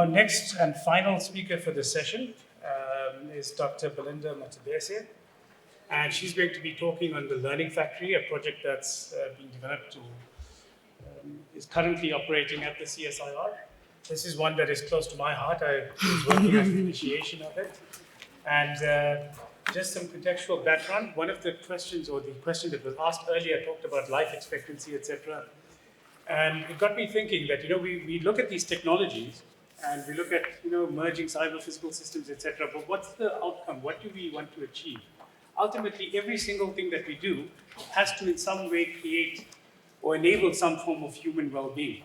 Our next and final speaker for the session is Dr. Belinda Matebese, and she's going to be talking on the Learning Factory, a project that's being developed is currently operating at the CSIR. This is one that is close to my heart. I was working on the initiation of it. And just some contextual background. One of the questions, or the question that was asked earlier, talked about life expectancy, etc. And it got me thinking that, we look at these technologies and we look at, merging cyber-physical systems, etc. But what's the outcome? What do we want to achieve? Ultimately, every single thing that we do has to in some way create or enable some form of human well-being.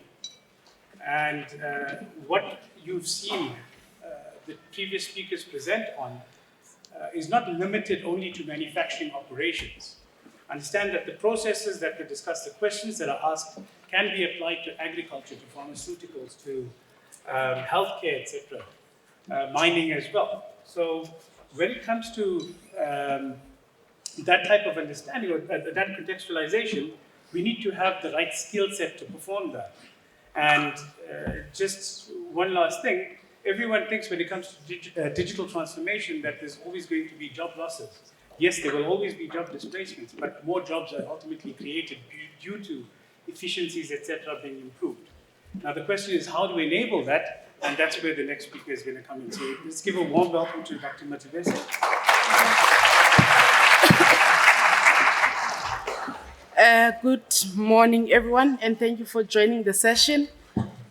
And what you've seen the previous speakers present on is not limited only to manufacturing operations. Understand that the processes that we discussed, the questions that are asked, can be applied to agriculture, to pharmaceuticals, to healthcare, etc., mining as well. So when it comes to that type of understanding or that contextualization, we need to have the right skill set to perform that. And just one last thing, everyone thinks when it comes to digital transformation that there's always going to be job losses. Yes, there will always be job displacements, but more jobs are ultimately created due to efficiencies, etc., being improved. Now the question is, how do we enable that? And that's where the next speaker is going to come in. So let's give a warm welcome to Dr. Matebese. Good morning, everyone, and thank you for joining the session.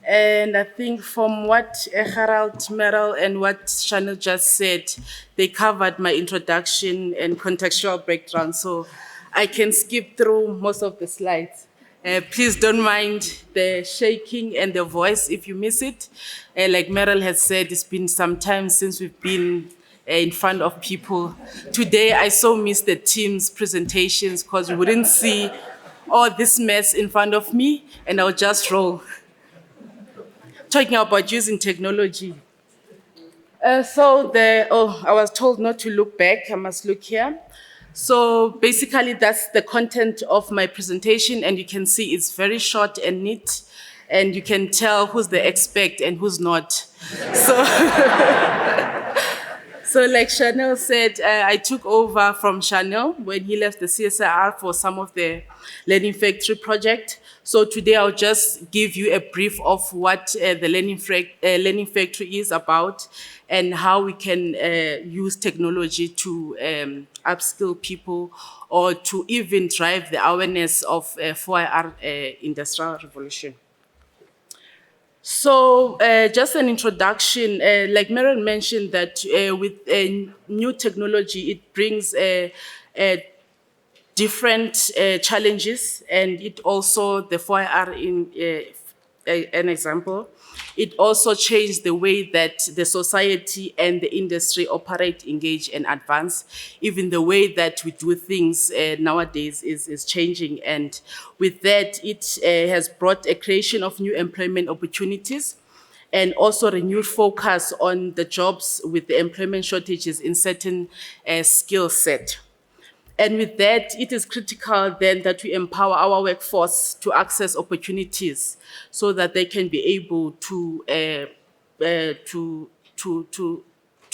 And I think from what Gerald, Meryl, and what Chanel just said, they covered my introduction and contextual background, so I can skip through most of the slides. Please don't mind the shaking and the voice if you miss it. Like Meryl has said, it's been some time since we've been in front of people. Today, I so miss the team's presentations because you wouldn't see all this mess in front of me, and I'll just roll. Talking about using technology. I was told not to look back, I must look here. So basically that's the content of my presentation, and you can see it's very short and neat, and you can tell who's the expert and who's not. So like Chanel said, I took over from Chanel when he left the CSIR for some of the Learning Factory project. So today I'll just give you a brief of what the Learning Factory is about and how we can use technology to upskill people or to even drive the awareness of 4IR Industrial Revolution. So just an introduction, like Meryl mentioned that with new technology, it brings different challenges, and it also, the 4IR in an example, it also changed the way that the society and the industry operate, engage, and advance. Even the way that we do things nowadays is changing. And with that, it has brought a creation of new employment opportunities and also renewed focus on the jobs with the employment shortages in certain skill set. And with that, it is critical then that we empower our workforce to access opportunities so that they can be able to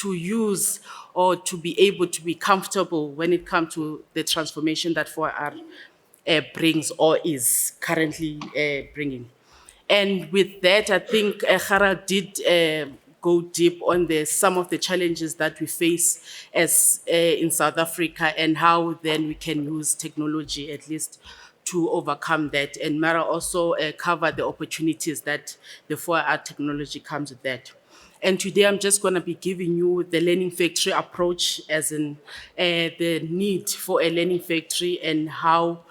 use or to be able to be comfortable when it comes to the transformation that 4IR brings or is currently bringing. And with that, I think Gerald did go deep on some of the challenges that we face as in South Africa and how then we can use technology at least to overcome that. And Mara also covered the opportunities that the 4IR technology comes with that. And today I'm just going to be giving you the Learning Factory approach, as in the need for a Learning Factory and how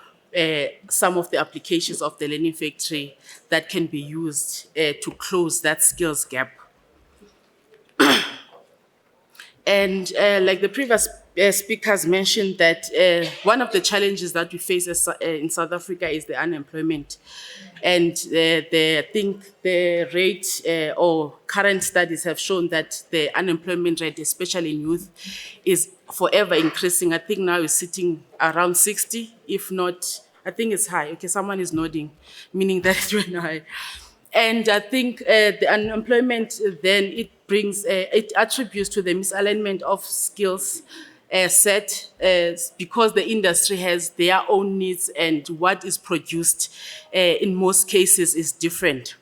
some of the applications of the Learning Factory that can be used to close that skills gap. And like the previous speakers mentioned that one of the challenges that we face in South Africa is the unemployment. And I think the rate or current studies have shown that the unemployment rate, especially in youth, is forever increasing. I think now it's sitting around 60, if not, I think it's high. Okay, someone is nodding, meaning that it's very high. And I think the unemployment then it attributes to the misalignment of skills set because the industry has their own needs and what is produced in most cases is different.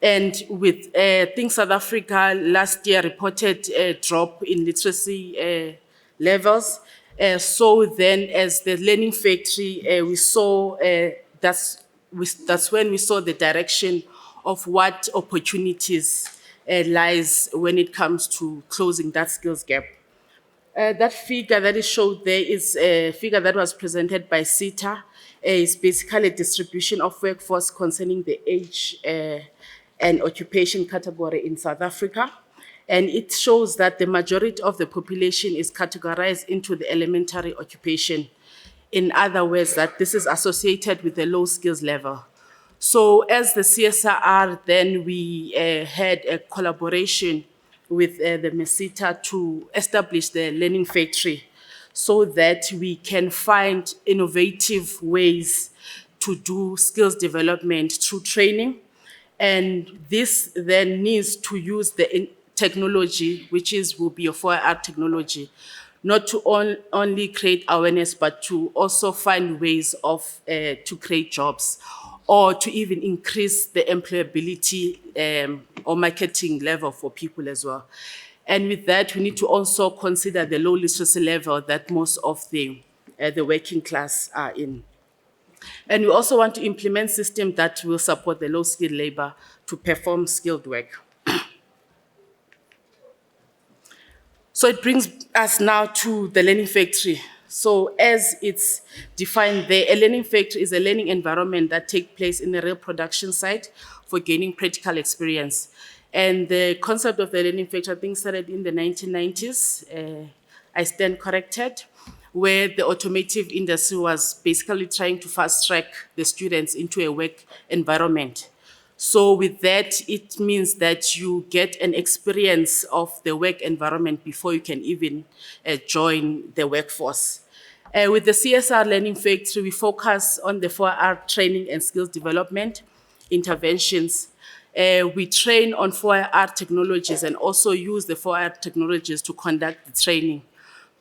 And with I think South Africa last year reported a drop in literacy levels. So then as the Learning Factory, we saw that's when we saw the direction of what opportunities lies when it comes to closing that skills gap. That figure that is showed there is a figure that was presented by CETA. It's basically a distribution of workforce concerning the age and occupation category in South Africa. And it shows that the majority of the population is categorized into the elementary occupation. In other words, that this is associated with a low skills level. So as the CSIR, then we had a collaboration with the MESITA to establish the Learning Factory so that we can find innovative ways to do skills development through training. And this then needs to use the technology, which will be a 4R technology, not to only create awareness, but to also find ways of to create jobs or to even increase the employability or marketing level for people as well. And with that, we need to also consider the low literacy level that most of the working class are in. And we also want to implement systems that will support the low-skilled labor to perform skilled work. So it brings us now to the Learning Factory. So as it's defined there, a learning factory is a learning environment that takes place in a real production site for gaining practical experience. And the concept of the learning factory, I think, started in the 1990s. I stand corrected, where the automotive industry was basically trying to fast track the students into a work environment. So with that, it means that you get an experience of the work environment before you can even join the workforce. With the CSIR Learning Factory, we focus on the 4R training and skills development interventions. We train on 4R technologies and also use the 4R technologies to conduct the training,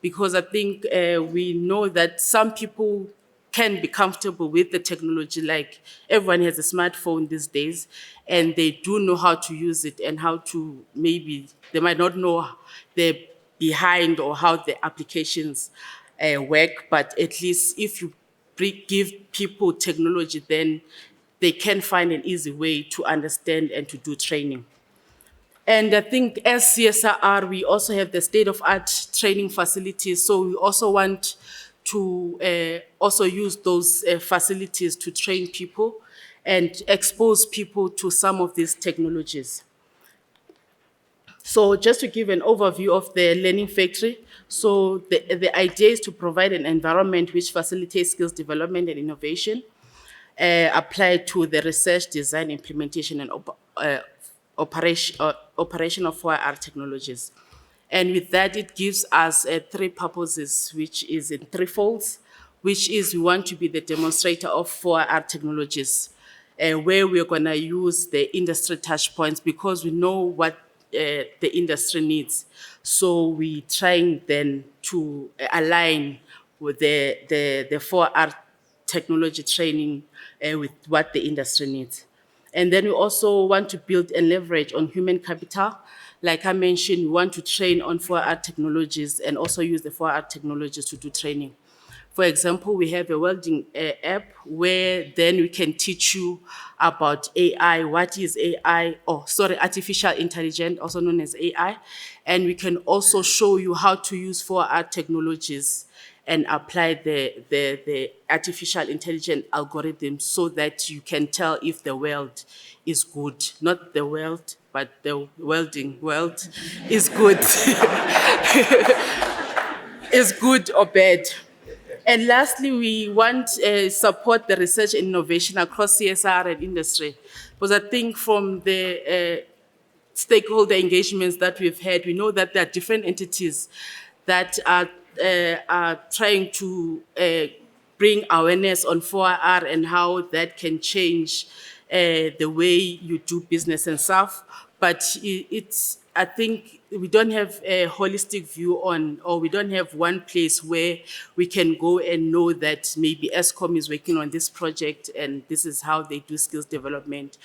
because I think we know that some people can be comfortable with the technology, like everyone has a smartphone these days, and they do know how to use it and how to, maybe they might not know the behind or how the applications work, but at least if you give people technology, then they can find an easy way to understand and to do training. And I think as CSIR, we also have the state-of-art training facilities. So we also want to also use those facilities to train people and expose people to some of these technologies. So just to give an overview of the Learning Factory, so the idea is to provide an environment which facilitates skills development and innovation, applied to the research, design, implementation, and operation of 4R technologies. And with that, it gives us three purposes, which is in three folds, which is we want to be the demonstrator of 4R technologies, where we're going to use the industry touch points because we know what the industry needs. So we trying then to align with the 4R technology training with what the industry needs. And then we also want to build and leverage on human capital. Like I mentioned, we want to train on 4R technologies and also use the 4R technologies to do training. For example, we have a welding app where then we can teach you about AI, what is AI, artificial intelligence, also known as AI. And we can also show you how to use 4R technologies and apply the artificial intelligence algorithm so that you can tell if the weld is good. Not the weld, but the welding weld is good. Is good or bad. And lastly, we want to support the research and innovation across CSIR and industry. Because I think from the stakeholder engagements that we've had, we know that there are different entities that are trying to bring awareness on 4R and how that can change the way you do business and stuff. But I think we don't have a holistic view on, or we don't have one place where we can go and know that maybe ESCOM is working on this project and this is how they do skills development,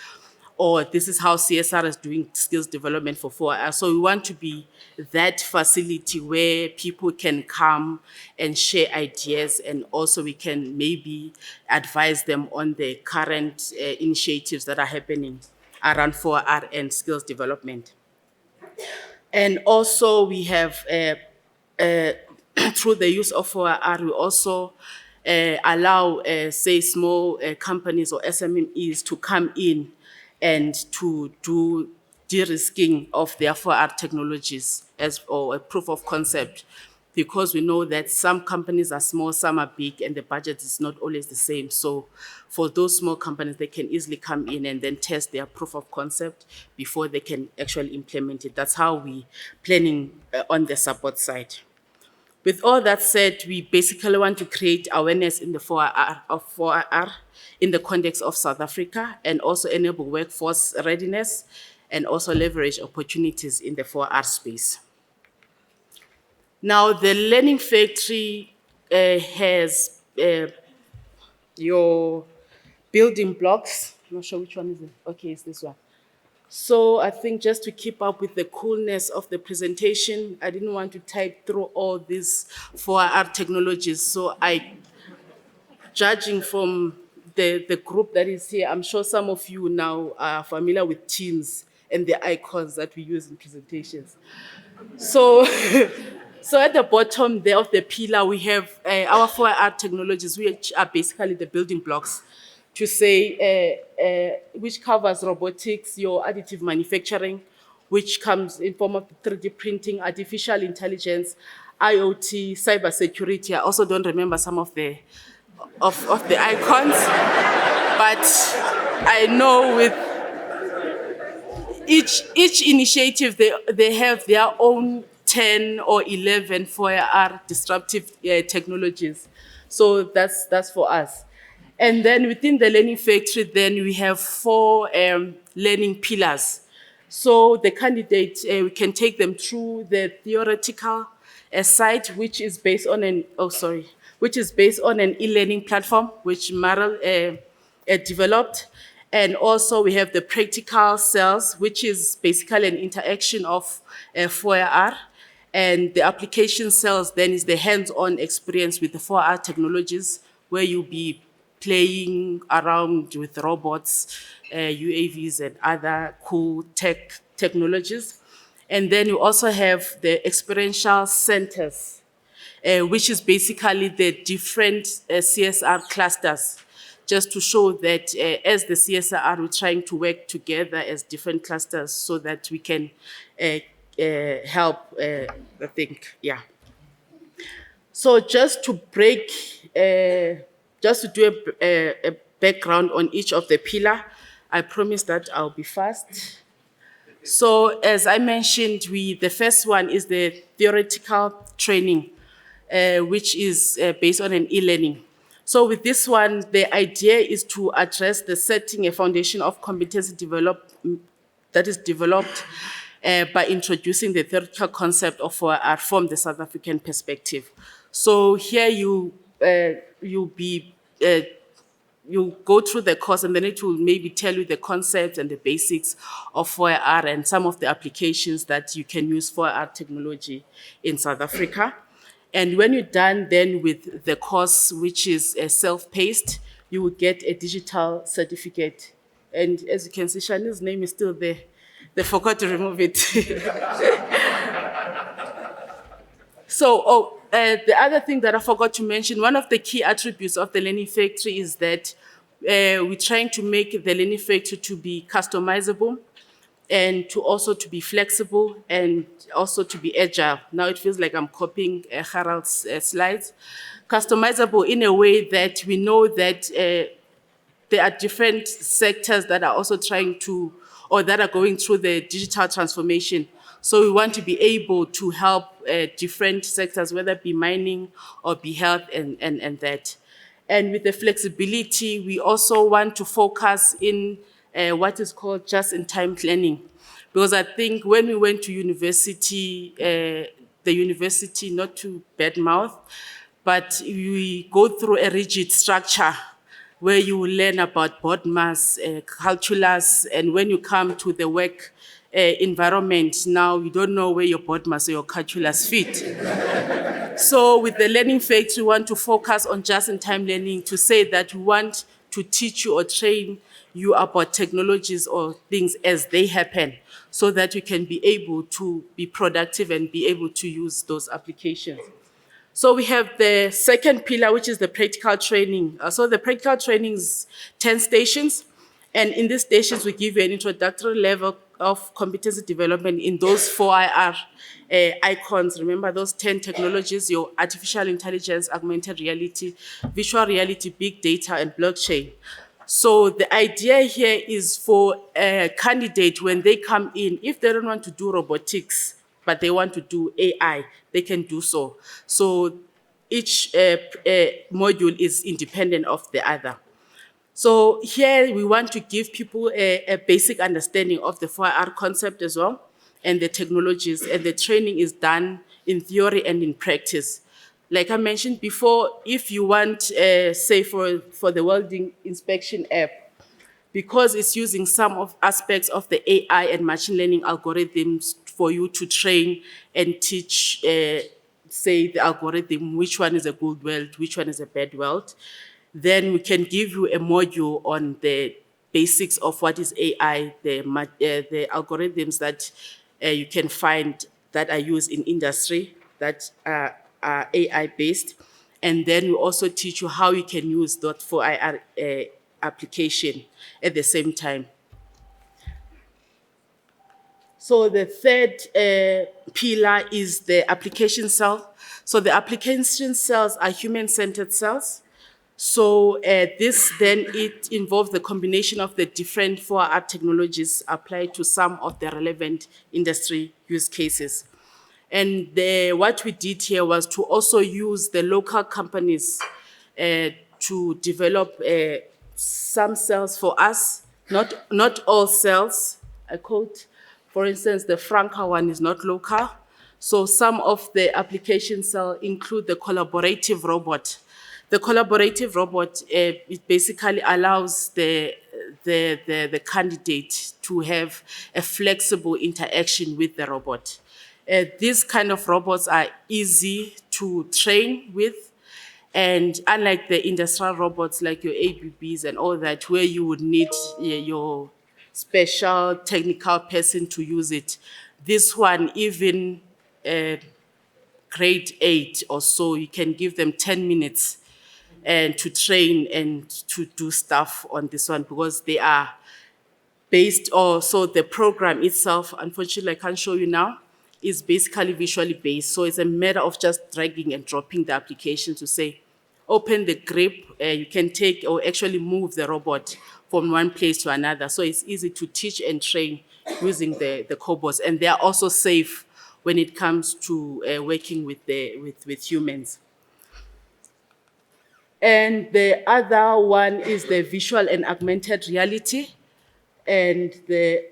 or this is how CSR is doing skills development for 4R. So we want to be that facility where people can come and share ideas, and also we can maybe advise them on the current initiatives that are happening around 4R and skills development. And also we have, through the use of 4R, we also allow, say, small companies or SMEs to come in and to do de-risking of their 4R technologies or a proof of concept, because we know that some companies are small, some are big, and the budget is not always the same. So for those small companies, they can easily come in and then test their proof of concept before they can actually implement it. That's how we planning on the support side. With all that said, we basically want to create awareness in the 4R in the context of South Africa, and also enable workforce readiness, and also leverage opportunities in the 4R space. Now, the Learning Factory has your building blocks. I'm not sure which one is it. Okay, it's this one. So I think just to keep up with the coolness of the presentation, I didn't want to type through all these 4R technologies. So judging from the group that is here, I'm sure some of you now are familiar with Teams and the icons that we use in presentations. So, so at the bottom there of the pillar, we have our 4R technologies, which are basically the building blocks to say, which covers robotics, your additive manufacturing, which comes in form of 3D printing, artificial intelligence, IoT, cybersecurity. I also don't remember some of the icons, but I know with each initiative, they have their own 10 or 11 4R disruptive technologies. So that's for us. And then within the Learning Factory, then we have 4 learning pillars. So the candidates, we can take them through the theoretical side, which is based on an e-learning platform, which Meryl developed. And also we have the practical cells, which is basically an interaction of 4R. And the application cells then is the hands-on experience with the 4R technologies, where you'll be playing around with robots, UAVs, and other cool technologies. And then you also have the experiential centers, which is basically the different CSR clusters, just to show that as the CSIR, we're trying to work together as different clusters so that we can help, I think, yeah. So just to do a background on each of the pillar, I promise that I'll be fast. So as I mentioned, the first one is the theoretical training, which is based on an e-learning. So with this one, the idea is to address the setting a foundation of competency that is developed by introducing the theoretical concept of 4R from the South African perspective. So here you go through the course, and then it will maybe tell you the concepts and the basics of 4R and some of the applications that you can use 4R technology in South Africa. And when you're done then with the course, which is self-paced, you will get a digital certificate. And as you can see, Shani's name is still there. They forgot to remove it. So, the other thing that I forgot to mention, one of the key attributes of the Learning Factory is that we're trying to make the Learning Factory to be customizable, and to be flexible, and also to be agile. Now it feels like I'm copying Harald's slides. Customizable in a way that we know that there are different sectors that are also trying to, or that are going through the digital transformation. So we want to be able to help different sectors, whether it be mining or be health and that. And with the flexibility, we also want to focus in what is called just-in-time learning. Because I think when we went to university, the university, not to badmouth, but we go through a rigid structure where you will learn about board mass, calculus, and when you come to the work environment, now you don't know where your board mass or your calculus fit. So with the Learning Factory, we want to focus on just-in-time learning to say that we want to teach you or train you about technologies or things as they happen so that you can be able to be productive and be able to use those applications. So we have the second pillar, which is the practical training. So the practical training is 10 stations. And in these stations, we give you an introductory level of competency development in those 4 IR icons. Remember those 10 technologies, your artificial intelligence, augmented reality, virtual reality, big data, and blockchain. So the idea here is for a candidate, when they come in, if they don't want to do robotics, but they want to do AI, they can do so. So each module is independent of the other. So here we want to give people a basic understanding of the 4R concept as well, and the technologies, and the training is done in theory and in practice. Like I mentioned before, if you want, say for the welding inspection app, because it's using some of aspects of the AI and machine learning algorithms for you to train and teach, say the algorithm, which one is a good weld, which one is a bad weld, then we can give you a module on the basics of what is AI, the algorithms that you can find that are used in industry that are AI-based. And then we also teach you how you can use that for IR application at the same time. So the third pillar is the application cell. So the application cells are human-centered cells. So this then, it involves the combination of the different 4R technologies applied to some of the relevant industry use cases. And what we did here was to also use the local companies to develop some cells for us, not all cells, I quote. For instance, the Franca one is not local. So some of the application cells include the collaborative robot. The collaborative robot, it basically allows the candidate to have a flexible interaction with the robot. These kind of robots are easy to train with, and unlike the industrial robots like your ABBs and all that, where you would need your special technical person to use it, this one, even grade 8 or so, you can give them 10 minutes and to train and to do stuff on this one, because they are based, or so the program itself, unfortunately I can't show you now, is basically visually based. So it's a matter of just dragging and dropping the application to say, open the grip, you can take or actually move the robot from one place to another. So it's easy to teach and train using the cobots, and they are also safe when it comes to working with humans. And the other one is the visual and augmented reality. And the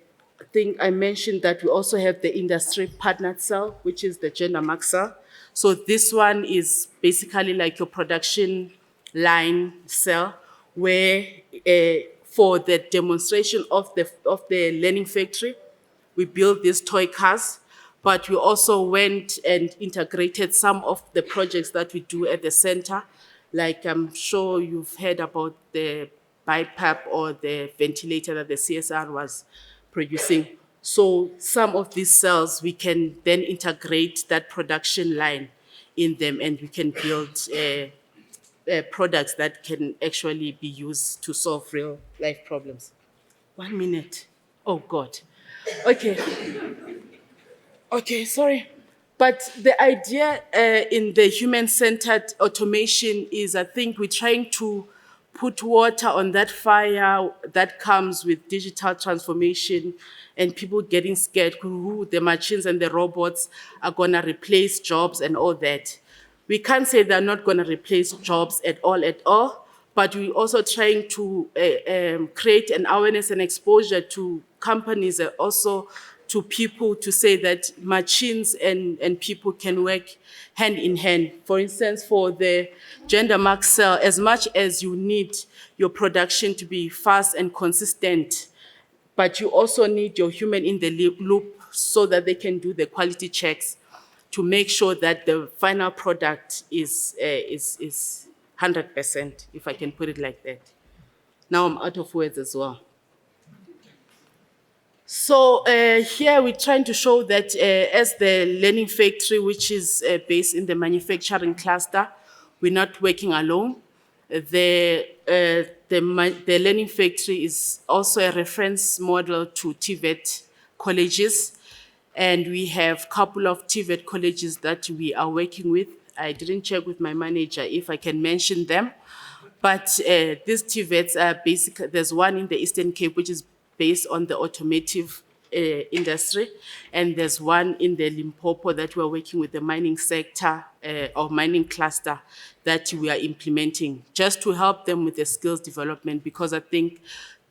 thing I mentioned that we also have the industry partner cell, which is the gender mark cell. So this one is basically like your production line cell, where for the demonstration of the Learning Factory, we built these toy cars, but we also went and integrated some of the projects that we do at the center. Like I'm sure you've heard about the BiPAP or the ventilator that the CSIR was producing. So some of these cells, we can then integrate that production line in them, and we can build products that can actually be used to solve real life problems. 1 minute. Oh God. Okay. Okay, sorry. But the idea in the human-centered automation is, I think we're trying to put water on that fire that comes with digital transformation and people getting scared who the machines and the robots are going to replace jobs and all that. We can't say they're not going to replace jobs at all, but we're also trying to create an awareness and exposure to companies and also to people to say that machines and people can work hand in hand. For instance, for the gender mark cell, as much as you need your production to be fast and consistent, but you also need your human in the loop so that they can do the quality checks to make sure that the final product is 100%, if I can put it like that. Now I'm out of words as well. So here we're trying to show that as the Learning Factory, which is based in the manufacturing cluster, we're not working alone. The Learning Factory is also a reference model to TVET colleges. And we have a couple of TVET colleges that we are working with. I didn't check with my manager if I can mention them. But these TVETs are basically, there's one in the Eastern Cape, which is based on the automotive industry. And there's one in the Limpopo that we're working with the mining sector or mining cluster that we are implementing just to help them with the skills development, because I think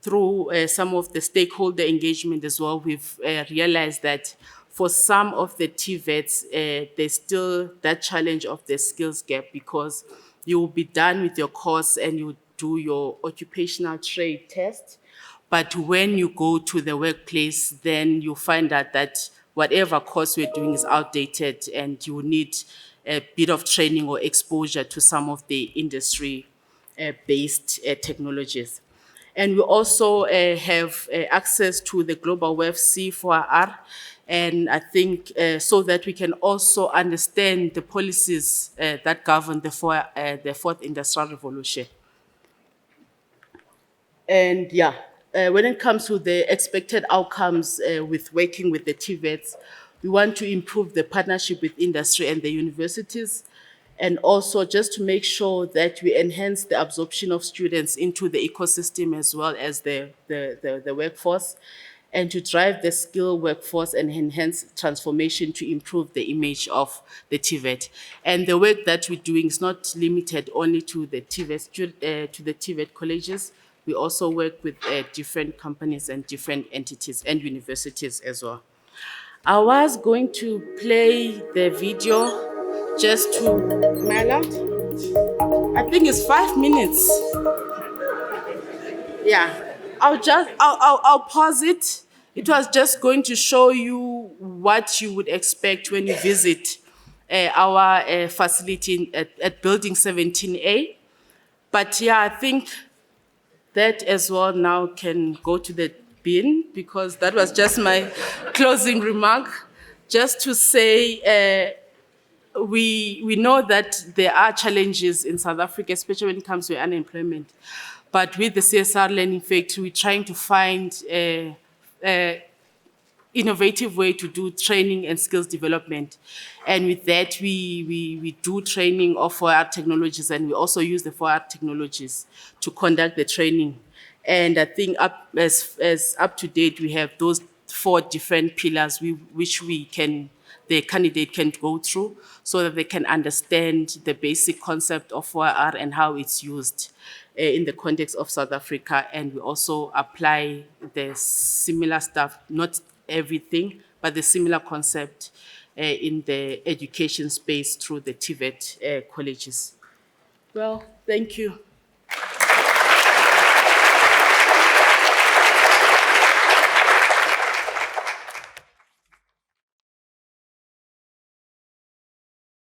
through some of the stakeholder engagement as well, we've realized that for some of the TVETs, there's still that challenge of the skills gap, because you will be done with your course and you do your occupational trade test. But when you go to the workplace, then you find out that whatever course we're doing is outdated and you need a bit of training or exposure to some of the industry-based technologies. And we also have access to the global web C4R, and I think so that we can also understand the policies that govern the fourth industrial revolution. And yeah, when it comes to the expected outcomes with working with the TVETs, we want to improve the partnership with industry and the universities, and also just to make sure that we enhance the absorption of students into the ecosystem as well as the workforce, and to drive the skilled workforce and enhance transformation to improve the image of the TVET. And the work that we're doing is not limited only to the TVET colleges. We also work with different companies and different entities and universities as well. I was going to play the video just to, am I allowed? I think it's 5 minutes. Yeah, I'll pause it. It was just going to show you what you would expect when you visit our facility at Building 17A. But yeah, I think that as well now can go to the bin, because that was just my closing remark. Just to say, we know that there are challenges in South Africa, especially when it comes to unemployment. But with the CSIR Learning Factory, we're trying to find a innovative way to do training and skills development. And with that, we do training of 4R technologies, and we also use the 4R technologies to conduct the training. And I think as up to date, we have those 4 different pillars which the candidate can go through so that they can understand the basic concept of 4R and how it's used in the context of South Africa. And we also apply the similar stuff, not everything, but the similar concept in the education space through the TVET colleges. Well, thank you.